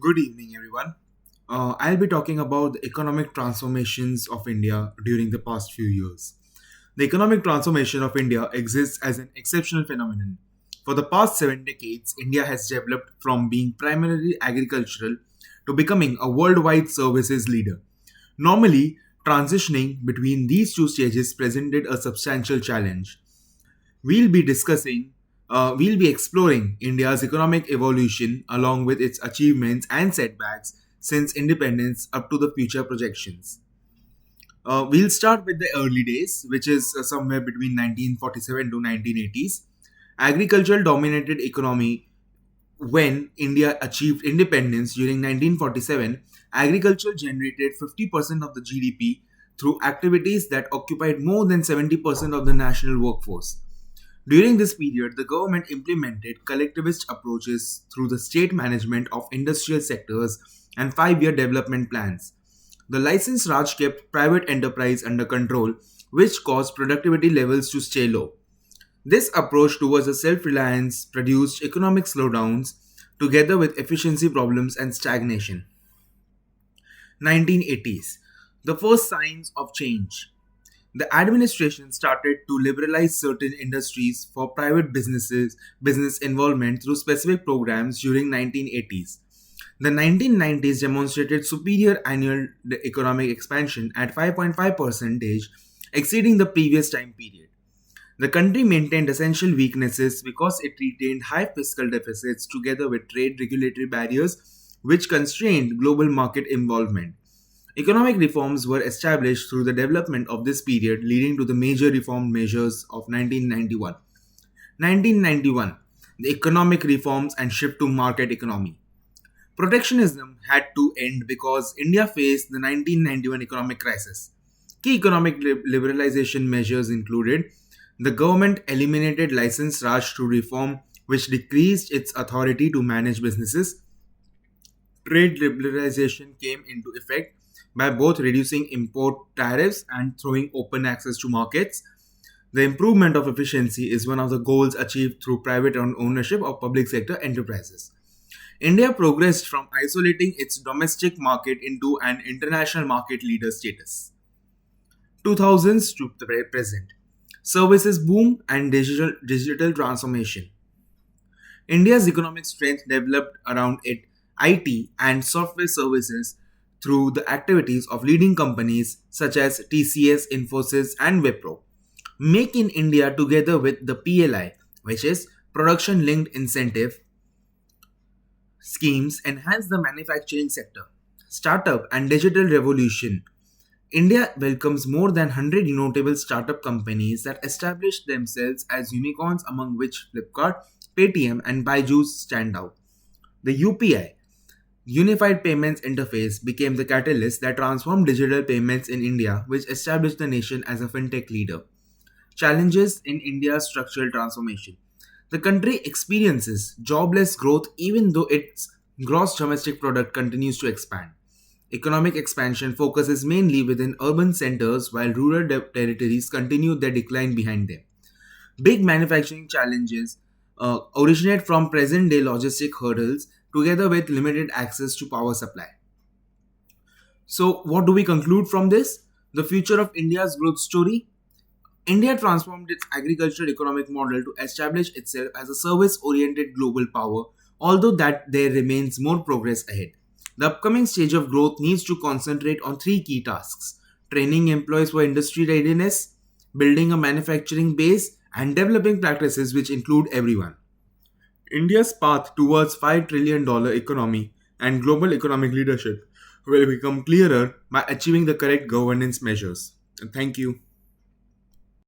Good evening, everyone. I'll be talking about the economic transformations of India during the past few years. The economic transformation of India exists as an exceptional phenomenon. For the past 7 decades, India has developed from being primarily agricultural to becoming a worldwide services leader. Normally, transitioning between these two stages presented a substantial challenge. We'll be exploring India's economic evolution along with its achievements and setbacks since independence up to the future projections. We'll start with the early days, which is somewhere between 1947 to 1980s. Agricultural dominated economy when India achieved independence during 1947, agriculture generated 50% of the GDP through activities that occupied more than 70% of the national workforce. During this period, the government implemented collectivist approaches through the state management of industrial sectors and 5 year development plans. The license Raj kept private enterprise under control, which caused productivity levels to stay low. This approach towards a self reliance produced economic slowdowns together with efficiency problems and stagnation. 1980s. The first signs of change. The administration started to liberalize certain industries for private business involvement through specific programs during 1980s. The 1990s demonstrated superior annual economic expansion at 5.5%, exceeding the previous time period. The country maintained essential weaknesses because it retained high fiscal deficits together with trade regulatory barriers which constrained global market involvement. Economic reforms were established through the development of this period, leading to the major reform measures of 1991. 1991, the economic reforms and shift to market economy. Protectionism had to end because India faced the 1991 economic crisis. Key economic liberalization measures included the government eliminated license Raj through reform, which decreased its authority to manage businesses. Trade liberalization came into effect by both reducing import tariffs and throwing open access to markets. The improvement of efficiency is one of the goals achieved through private ownership of public sector enterprises. India progressed from isolating its domestic market into an international market leader status. 2000s to the present. Services boom and digital transformation. India's economic strength developed around it IT and software services through the activities of leading companies such as TCS, Infosys, and Wipro. Make in India together with the PLI, which is Production Linked Incentive schemes, enhance the manufacturing sector. Startup and digital revolution. India welcomes more than 100 notable startup companies that established themselves as unicorns, among which Flipkart, Paytm, and Byju's stand out. The UPI, Unified Payments Interface, became the catalyst that transformed digital payments in India, which established the nation as a fintech leader. Challenges in India's structural transformation. The country experiences jobless growth even though its gross domestic product continues to expand. Economic expansion focuses mainly within urban centers while rural territories continue their decline behind them. Big manufacturing challenges originate from present day logistic hurdles together with limited access to power supply. So, what do we conclude from this? The future of India's growth story. India transformed its agricultural economic model to establish itself as a service oriented global power, although that there remains more progress ahead. The upcoming stage of growth needs to concentrate on three key tasks: training employees for industry readiness, building a manufacturing base, and developing practices which include everyone. India's path towards $5 trillion economy and global economic leadership will become clearer by achieving the correct governance measures. Thank you.